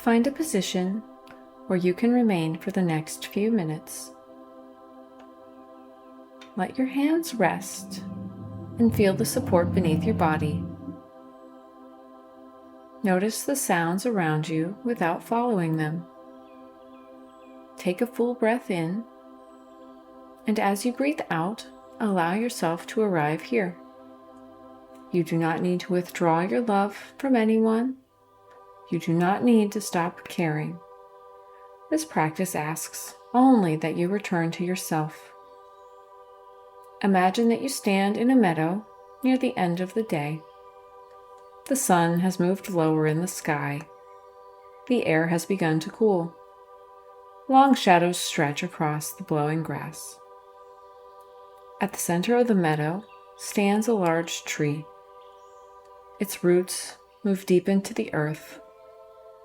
find a position where you can remain for the next few minutes. Let your hands rest and feel the support beneath your body. Notice the sounds around you without following them. Take a full breath in, and as you breathe out, allow yourself to arrive here. You do not need to withdraw your love from anyone. You do not need to stop caring. This practice asks only that you return to yourself. Imagine that you stand in a meadow near the end of the day. The sun has moved lower in the sky. The air has begun to cool. Long shadows stretch across the blowing grass. At the center of the meadow stands a large tree. Its roots move deep into the earth,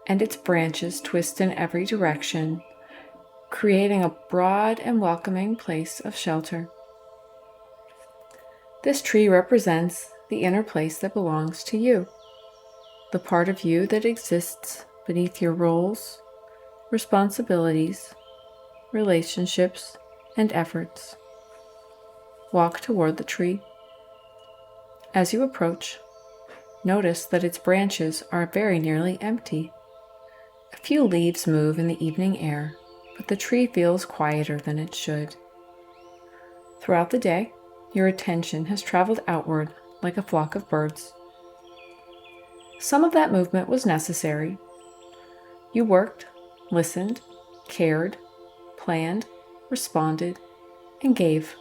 and its branches twist in every direction, creating a broad and welcoming place of shelter. This tree represents the inner place that belongs to you, the part of you that exists beneath your roles, responsibilities, relationships, and efforts. Walk toward the tree. As you approach, notice that its branches are very nearly empty. A few leaves move in the evening air, but the tree feels quieter than it should. Throughout the day, your attention has traveled outward like a flock of birds. Some of that movement was necessary. You worked, listened, cared, planned, responded, and gave.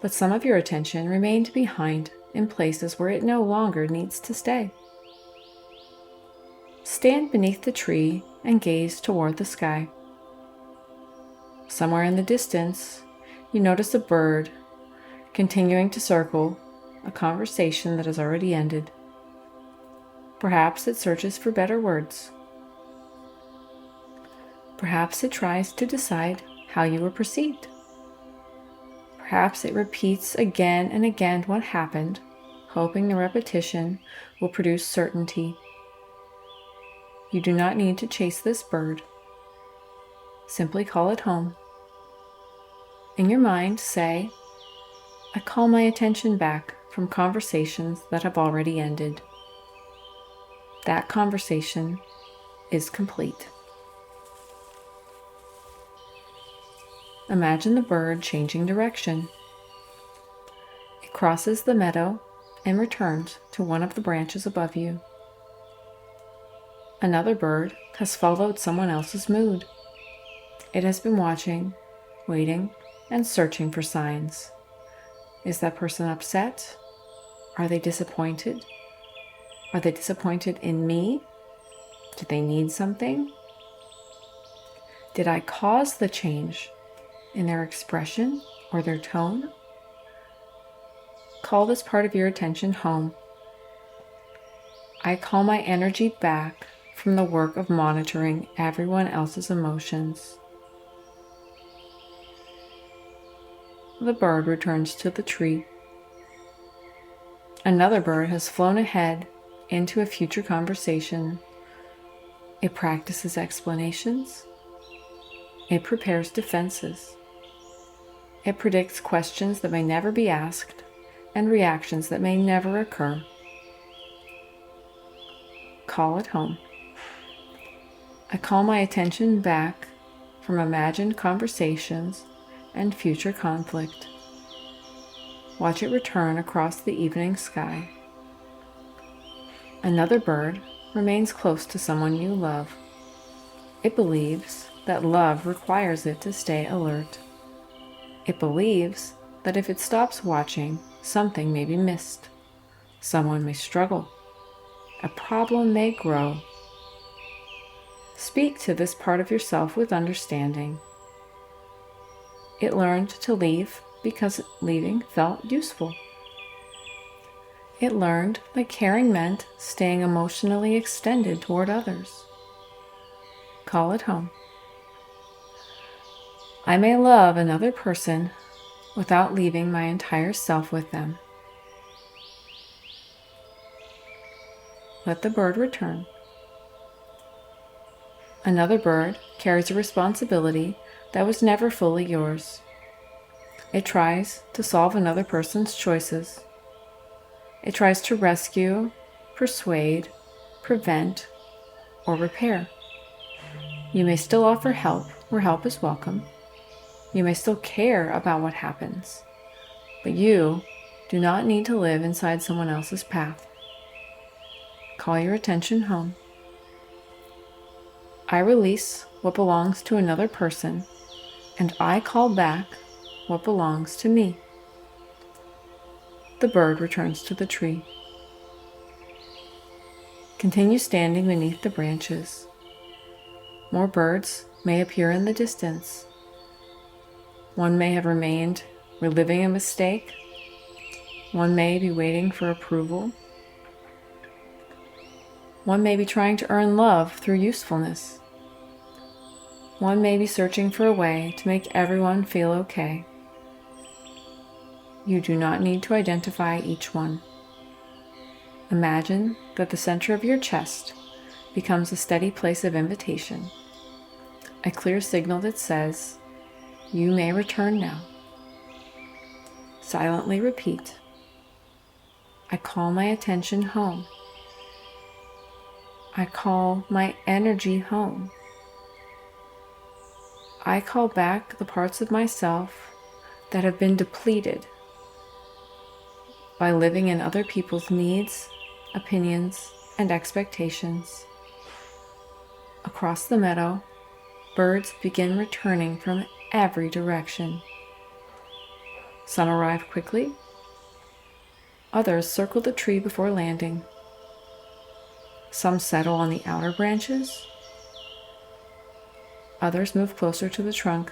But some of your attention remained behind in places where it no longer needs to stay. Stand beneath the tree and gaze toward the sky. Somewhere in the distance, you notice a bird continuing to circle a conversation that has already ended. Perhaps it searches for better words. Perhaps it tries to decide how you were perceived. Perhaps it repeats again and again what happened, hoping the repetition will produce certainty. You do not need to chase this bird. Simply call it home. In your mind, say, I call my attention back from conversations that have already ended. That conversation is complete. Imagine the bird changing direction. It crosses the meadow and returns to one of the branches above you. Another bird has followed someone else's mood. It has been watching, waiting, and searching for signs. Is that person upset? Are they disappointed? Are they disappointed in me? Do they need something? Did I cause the change in their expression or their tone? Call this part of your attention home. I call my energy back from the work of monitoring everyone else's emotions. The bird returns to the tree. Another bird has flown ahead into a future conversation. It practices explanations. It prepares defenses. It predicts questions that may never be asked and reactions that may never occur. Call it home. I call my attention back from imagined conversations and future conflict. Watch it return across the evening sky. Another bird remains close to someone you love. It believes that love requires it to stay alert. It believes that if it stops watching, something may be missed. Someone may struggle. A problem may grow. Speak to this part of yourself with understanding. It learned to leave because leaving felt useful. It learned that caring meant staying emotionally extended toward others. Call it home. I may love another person without leaving my entire self with them. Let the bird return. Another bird carries a responsibility that was never fully yours. It tries to solve another person's choices. It tries to rescue, persuade, prevent, or repair. You may still offer help where help is welcome. You may still care about what happens, but you do not need to live inside someone else's path. Call your attention home. I release what belongs to another person, and I call back what belongs to me. The bird returns to the tree. Continue standing beneath the branches. More birds may appear in the distance. One may have remained reliving a mistake. One may be waiting for approval. One may be trying to earn love through usefulness. One may be searching for a way to make everyone feel okay. You do not need to identify each one. Imagine that the center of your chest becomes a steady place of invitation, a clear signal that says, "You may return now." Silently repeat, "I call my attention home. I call my energy home. I call back the parts of myself that have been depleted by living in other people's needs, opinions, and expectations." Across the meadow, birds begin returning from every direction. Some arrive quickly. Others circle the tree before landing. Some settle on the outer branches. Others move closer to the trunk.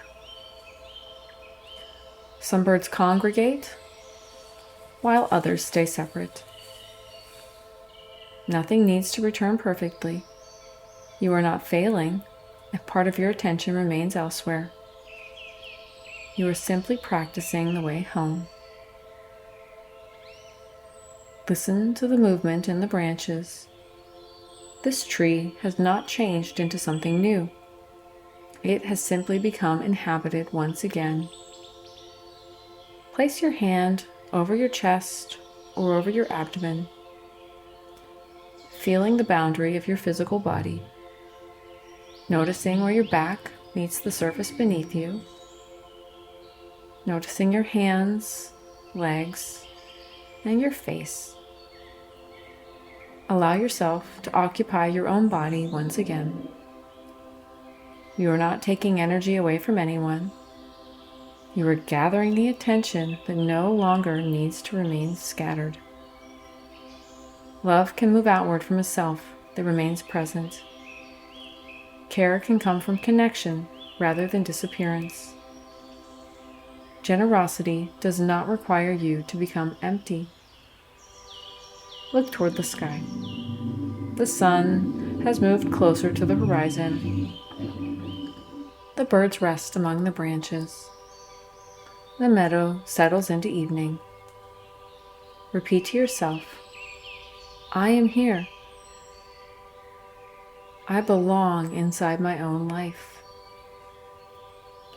Some birds congregate, while others stay separate. Nothing needs to return perfectly. You are not failing if part of your attention remains elsewhere. You are simply practicing the way home. Listen to the movement in the branches. This tree has not changed into something new. It has simply become inhabited once again. Place your hand over your chest or over your abdomen, feeling the boundary of your physical body, noticing where your back meets the surface beneath you, noticing your hands, legs, and your face. Allow yourself to occupy your own body once again. You are not taking energy away from anyone. You are gathering the attention that no longer needs to remain scattered. Love can move outward from a self that remains present. Care can come from connection rather than disappearance. Generosity does not require you to become empty. Look toward the sky. The sun has moved closer to the horizon. The birds rest among the branches. The meadow settles into evening. Repeat to yourself, "I am here. I belong inside my own life.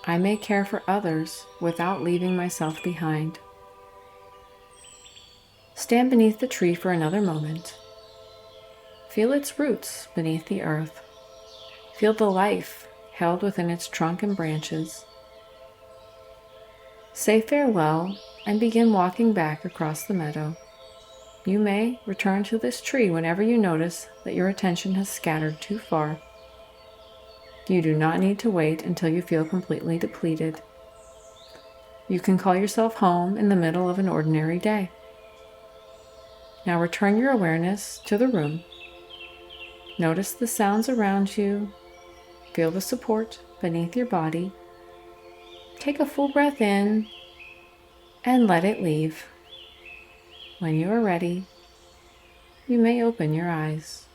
I may care for others without leaving myself behind." Stand beneath the tree for another moment. Feel its roots beneath the earth. Feel the life held within its trunk and branches. Say farewell and begin walking back across the meadow. You may return to this tree whenever you notice that your attention has scattered too far. You do not need to wait until you feel completely depleted. You can call yourself home in the middle of an ordinary day. Now return your awareness to the room. Notice the sounds around you. Feel the support beneath your body. Take a full breath in and let it leave. When you are ready, you may open your eyes.